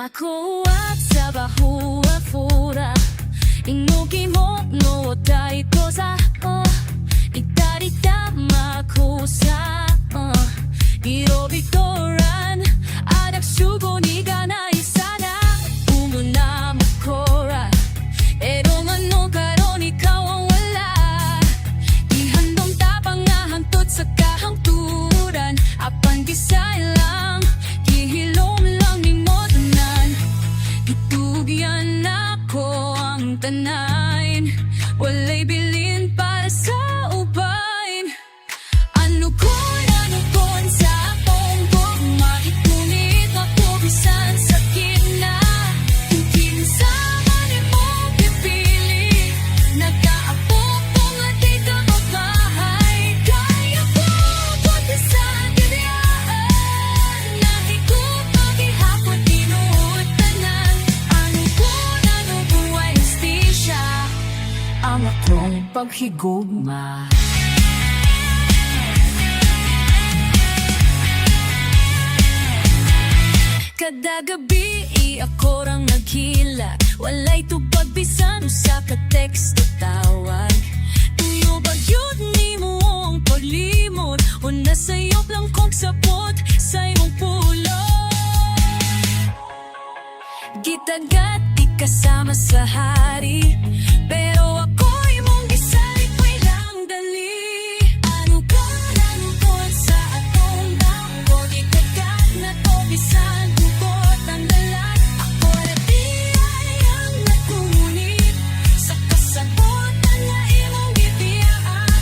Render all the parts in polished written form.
Nakuha sa bahua fura Inuki mo no dai kosa Itarita makusa Irobitoran Adak sugo ni ganai sana Umuna makora Erongan no karon ikaw ang wala Ihandong tapang nga hantod sa kahangturan Apan gisay lang Gihilom lang ni modanan Itugyan ako ang tanayin Walay bilin para sa ubayin Ano kon sa akong gugma Itunit ako bisan sakit na Hindi sa mani mo pipili Nagkaapok ko nga di ka makahay Kaya ko bisan gidiyaan Nahigop maghihapon tinuutanan Ano buhay hustisya Ang akong paghigugma Kada gabi ako rang naghila Walay tupag bisan usa ka text o tawag Tuyo ba yun ni mo ang paglimot O nasayop lang kong sapot sa imong pulo Gitagat di kasama sa hari Pero ako'y mong gisalit may lang dali Ano kon sa atong damgo Gitagat na to bisan Bukot ang dalat Ako na di ay ang nagkungunit Sa kasagutan na imong gibiyaan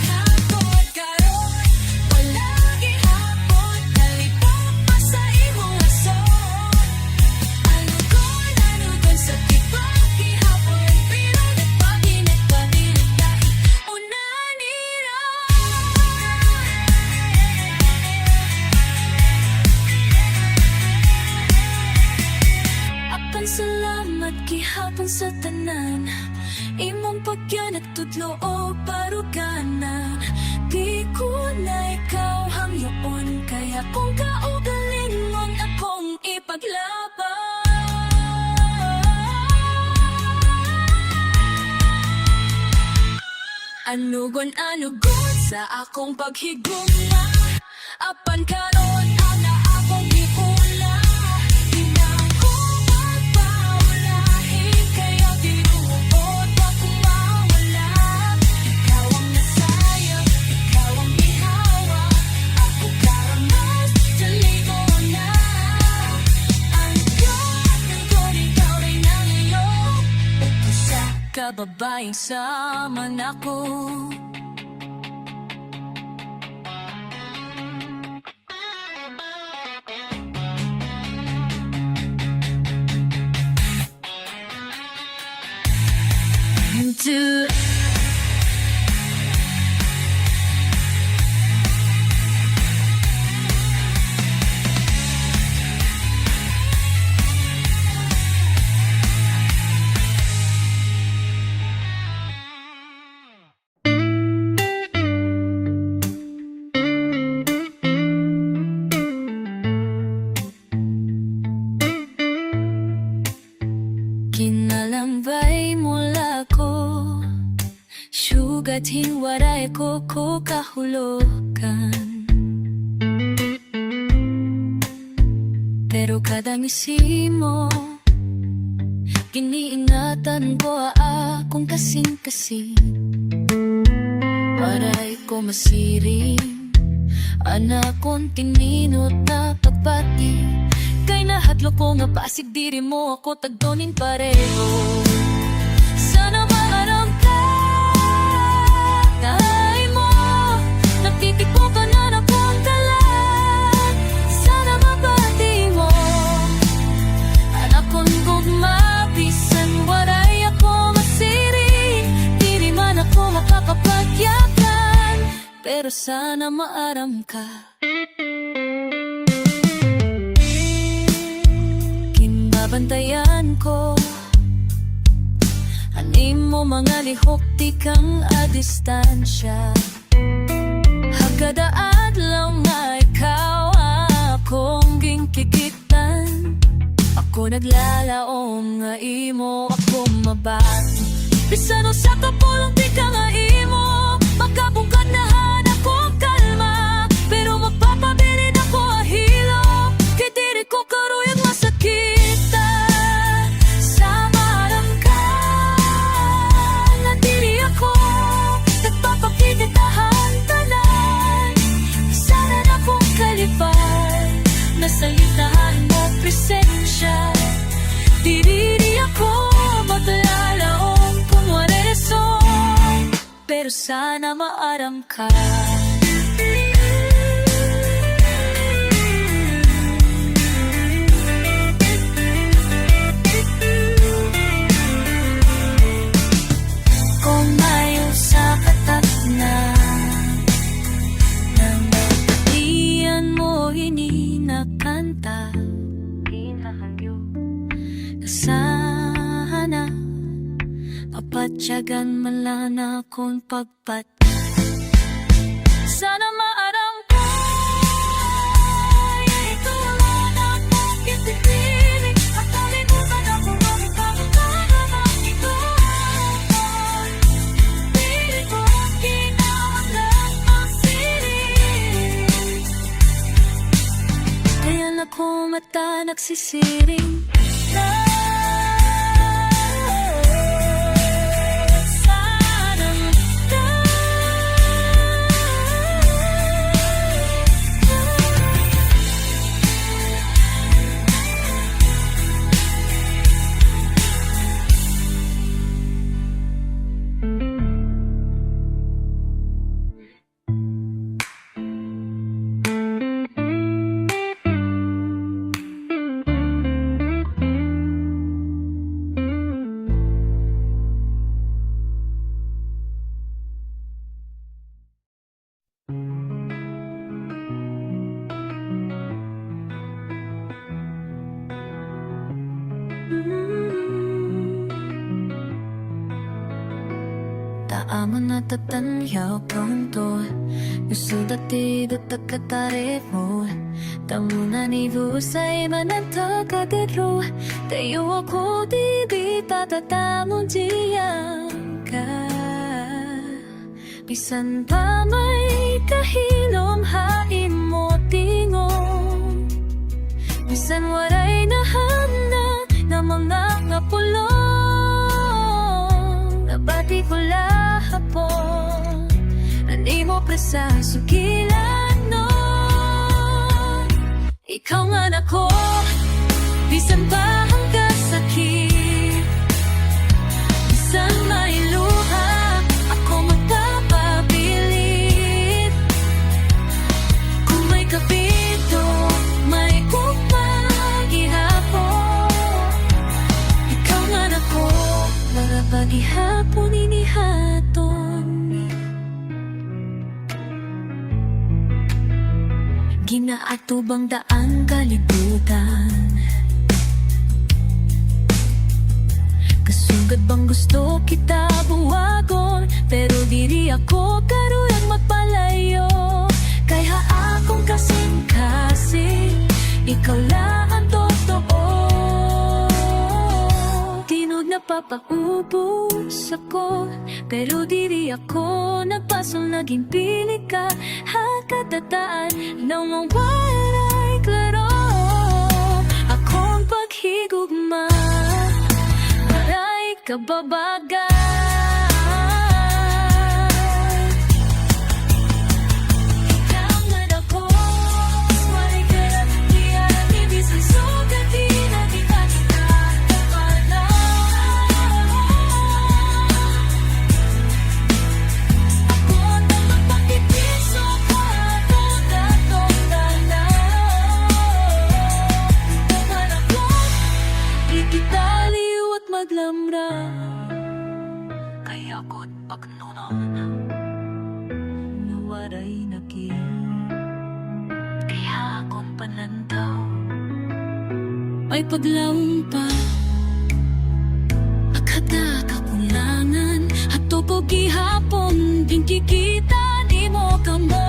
Hapot karon Wala gihapon Nalipok pa sa imong asot Ano kon sa tibak gihapon Pero nagpaginit panilit dahil unanira Apan salamat gihapon sa tanan Imong pagyan at tudlo o paruganan Di ko na ikaw hangyoon Kaya kung kaugalingon akong ipaglaban Anugon sa akong paghigugma Apan karon ang naakong gipula Di na ako magpawalahin Kaya ginuot akong mawala Ikaw ang nasayang, ikaw ang ihawa Ako karamas, dali ko na Ang gagawin ikaw rin ang iyong Isa kababaeng sama ako to Kinalambay mula ko Sugat hinwaray ko kahulugan Pero kada ngisi mo Giniingatan ko akong kasing-kasing Waray ko masiring Anak kong tininot na pagpati Kay nahadlo ko nga pasig diri mo ako tagdonin pareho Sana maaram ka Nahay mo Nagtitikpo ka na na kong talan Sana mapati mo Anak kong gugma Bisan waray ako masiri Diri man ako makakapagyakan Pero sana maaram ka Bantayan ko Anim mo mga lihok di kang adistansya Hagada adlaw nga ikaw akong gingkikitan Ako naglalaom nga imo ako mabat. Bisan usa ka pulong di ka nga imo, magkabungkad na ako kalma. Pero magpapabilin ako ahilo, kay diri ko karuyag masakita. Sama lang ka, nandiri ako, nagpapakikitahan tanan. Sana na kong kalipay, nasalitahan mo presensya. Diri ako maglalaong kung wala rason, pero sana maaram ka. Kung mayo sa katatnan nang napatian mo ininakanta, hinahangyo na sana mapatyagan man lang akong pagpat. Sana maarang ka, ikaw lang akong kitipiling, at kalimutan ako magkakatahan ang ikaw. Pili ko ang ginawang lang ang siling, kaya na ko mata nagsisiring. Taaman na tatanyaw pronto, nusudati datakatare mo. Tamuna ni busay manantagagaro, tayo ako di patatamon diyang ka. Bisan pa may kahilom hain mo tingon, bisan waray nahana na mga ngapulong, nabati ko lahapon, nani mo presa sukilan no. Ikaw nga nako, bisan pa hanggang sakit, bisan may luha, ako magpapabilit. Kung may kapito, may kumagihapon, ikaw nga nako, marapagihapon inihaton. Ginaatubang daang kalibutan, kasugad bang gusto kita buwagon, pero diri ako karuyang magpalayo. Kaya akong kasing-kasing, ikaw lang ang totoo. Tinud na papaubos ako, pero diri ako nagpasol, naging pili ka. Hakatataan nang mawalay klaro, akong paghigugma, maray kababagan. Ikaw nga nako, maray ka lang, di alam ibig sa sugat, di na kita kapala. Ako nang magpakipiso ko, ako datong tanaw. Ikaw nga nako, di kita liwat maglamra, kaya ko't pagnunon nawaray naging, kaya akong panandaw ay paglaong pa. Akada kakulangan at topo gihapon, din kikita di mo kamo.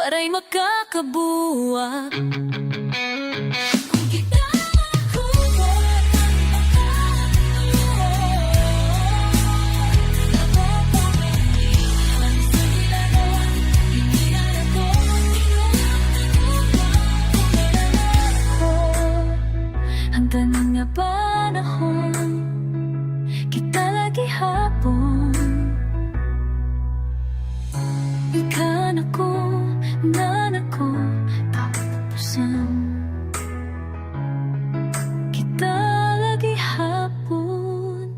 para'y magkakabuwag. Hanggang nga panahon, kita lagi hapon. Ikan ako, nan ako, tatapusan. Kita lagi hapon.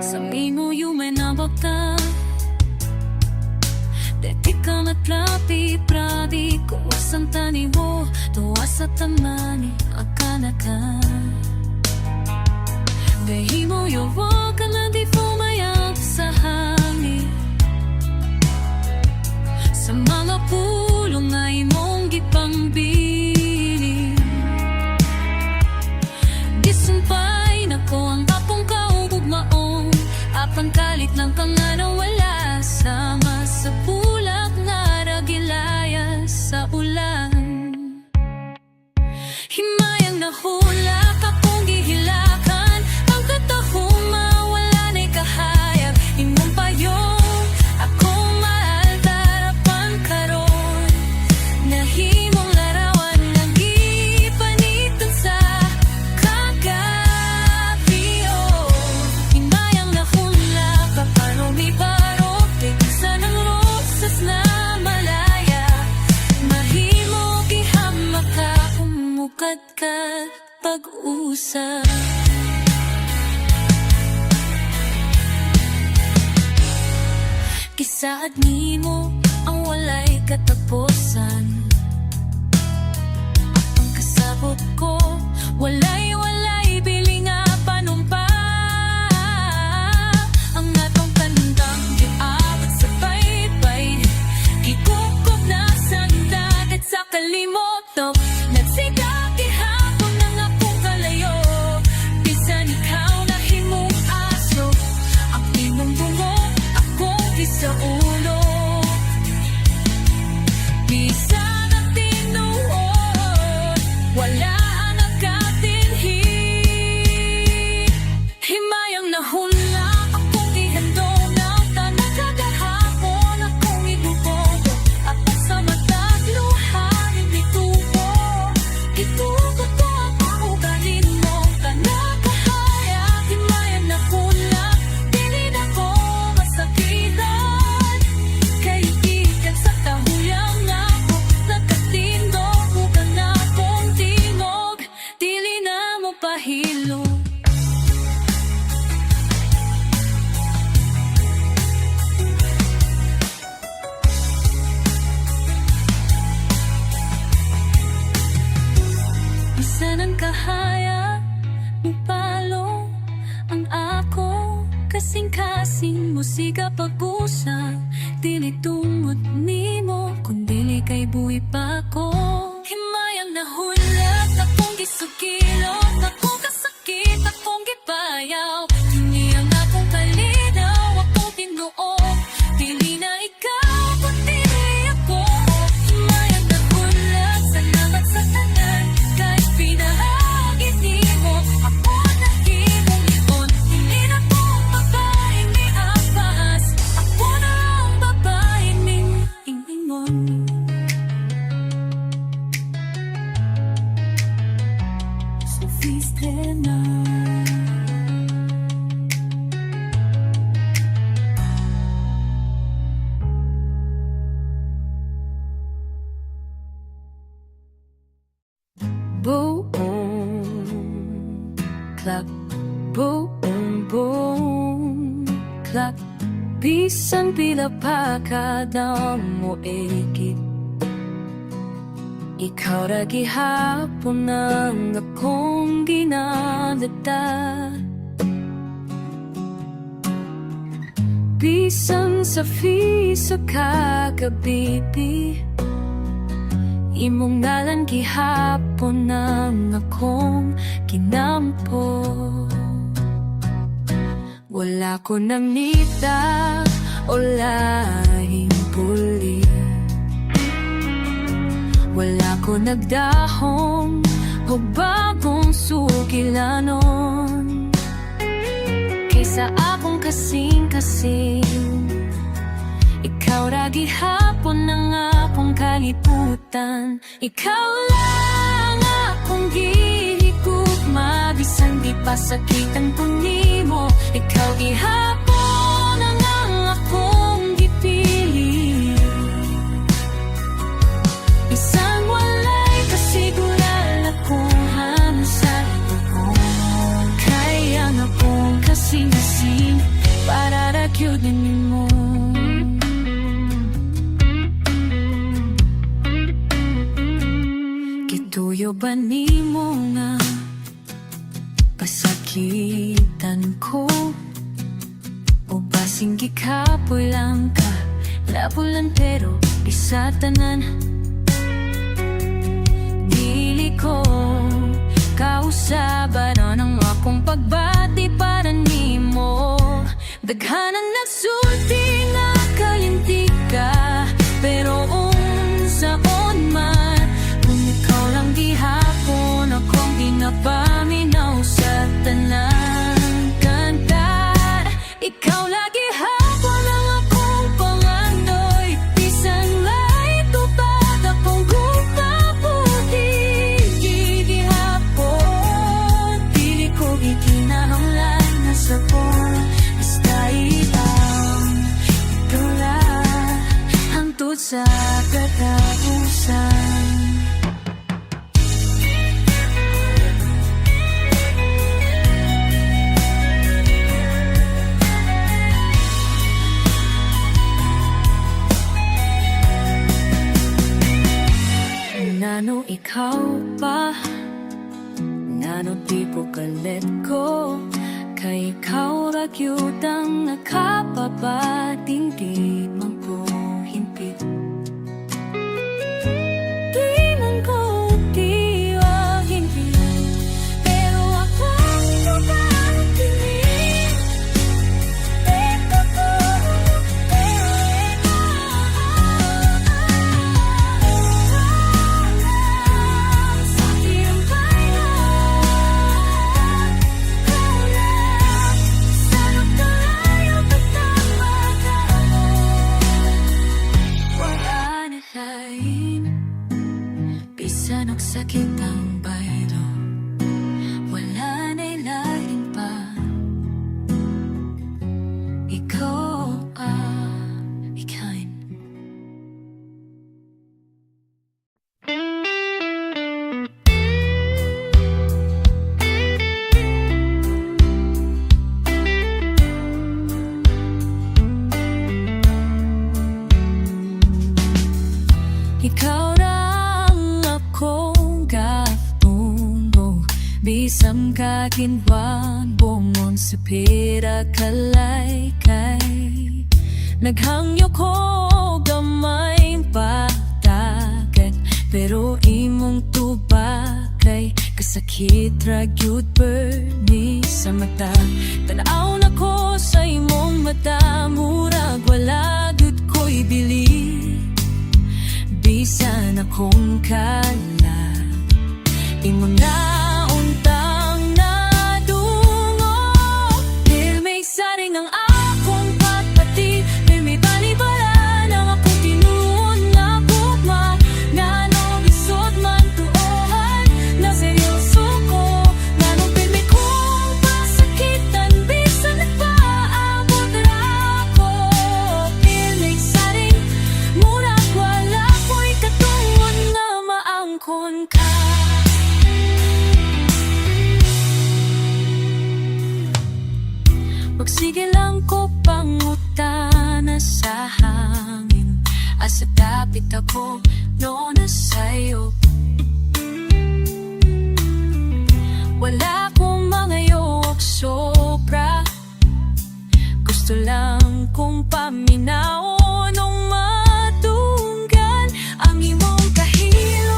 Sa mimo yume na bakta Detika matlapi pradi Kuwasan tani mo Tuwasa tamani Akanaka Dehi mo yowo Kana di fumayag sa hangin Sa mga pulong na imong gipangbili Gisumpay na ko ang apong kaugugmaong Apang kalit ng kanganaw wala Sama sa bulak na ragilaya sa ulan Himayang nahulak akong gihilakan Ang katahong mawala na'y kahayag Imong payong akong maaltarapan karon Nahimong larawan ng gipanitan sa kagabi Himayang nahulak paano mi parok Tigsa ng rosas na malaya Mahimo gihamak ka Umukad-kad pag-usap Kisaad nimo ang walay katapusan Ang kasabot ko walay bilinga panumpa Ang atong kandang giabot sa baybay Gikukob na sa dagat sa kalimutok Nagsigap gihapon ng akong kalayo Bisan ikaw na himong aso Ang imong bungo akong isaulo Bisan ang tinuod Wala ang nagkatinhi Himayang nahulak akong ihandong Ng tanang kagahapon akong ibubobo At sa matag luha hindi tubo Itugot ko ang ugalin mo Kanakahaya Himayang nahulak Dili na ko masakitan Kaibigan sa tahuyang ako Nagkatindog Huwag na akong tingog Dili na mo pahilo Bisan ang kahaya Mupalo ang ako Kasing-kasing musika pag-usa Dili tungod nimo Kundili kay buhi pa ko Himayang nahulak Akong gisugilot Akong kasakit Akong gipayaw Hindi ang akong kalinaw Akong tinuok Dili na ikaw Kundi ako Himayang nahulak Salamat sa tanan Kahit pinahagit nimo Ako nahimong ipon Hindi na ko babaeng may apas Ako na ang babaeng may ingon Sufiste na Boom, clap, boom, clap Bisan pila pa kada mo ikit Ikaw ra gihapon ang akong ginalata Bisan sa fisa kagabibi imong ngalan gihapon nang akong kinampo. Wala ko nang nita o lahing puli, wala ko nagdahong o bagong sukilanon. Kaysa akong kasing-kasing, ikaw ra gihapon ng akong kalibutan. Ikaw lang akong gihigugma, bisan di pa sakitan ko nimo. Ikaw gihapon ang akong gipili, bisan walay kasiguran akong hansan ko. Kaya nga akong kasing-kasing para ra gyud nimo. Tuyo ba nimo nga pasakitan ko, o basing gikapoy lang ka labulan pero di sa tanan. Dili ko kausaban ang akong pagbati para nimo. Daghanan nagsulti nga kalinti ka, pero unsaon man kung ikaw lang gihapon akong ginapaminaw sa tanan kanta. Ikaw lagi hapon ang akong pangandoy, bisan lay tupad akong gumaputi. Gigi hapon, dili ko gikinahanglan na sapon. Basta ikaw, ikaw lang hangtod sa katapusan. Nano ikaw pa, nano di ko ka-let go, kay ikaw ra gyud ang nakapabating di man ko himpit. Di man ko himpit, pero ako tumatingin. Dito ko, pero bisan og sakit ang baylo, wala na'y lain pa. Ikaw ikain. Ikaw bisam ka kinwan bongon sa pera kalay kay naghangyo ko gamay patagat, pero imong tubakay kasakit ra gyud burni sa mata. Tanaw na ko sa imong mata, murag wala gyud ko'y bili. Bisan akong kala imong na sige lang ko pangutana sa hangin, asa dapit ako no na sa'yo. Wala kong mga yog sobra, gusto lang kong paminaw nung matunggan ang imong kahilo.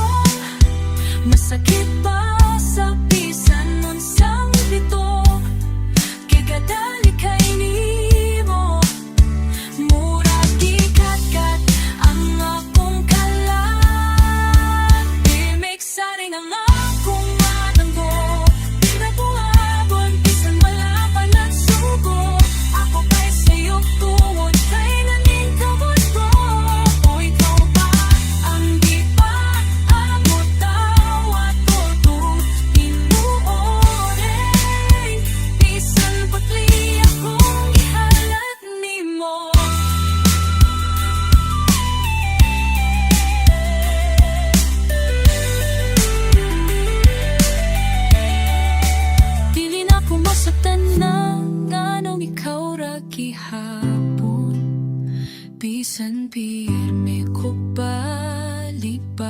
gihapon. Bisan pirme ko balibaran,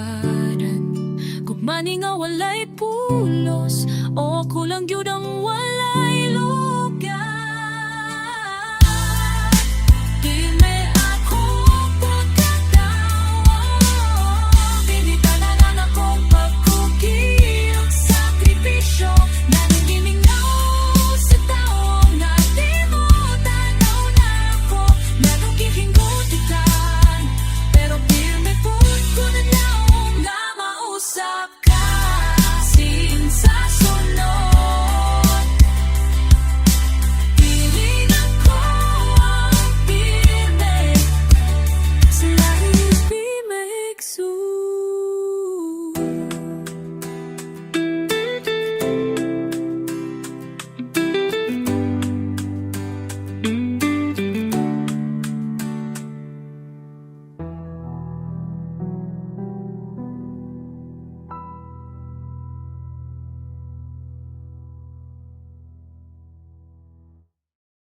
gumani nga walay pulos, o kulang yun ang wala.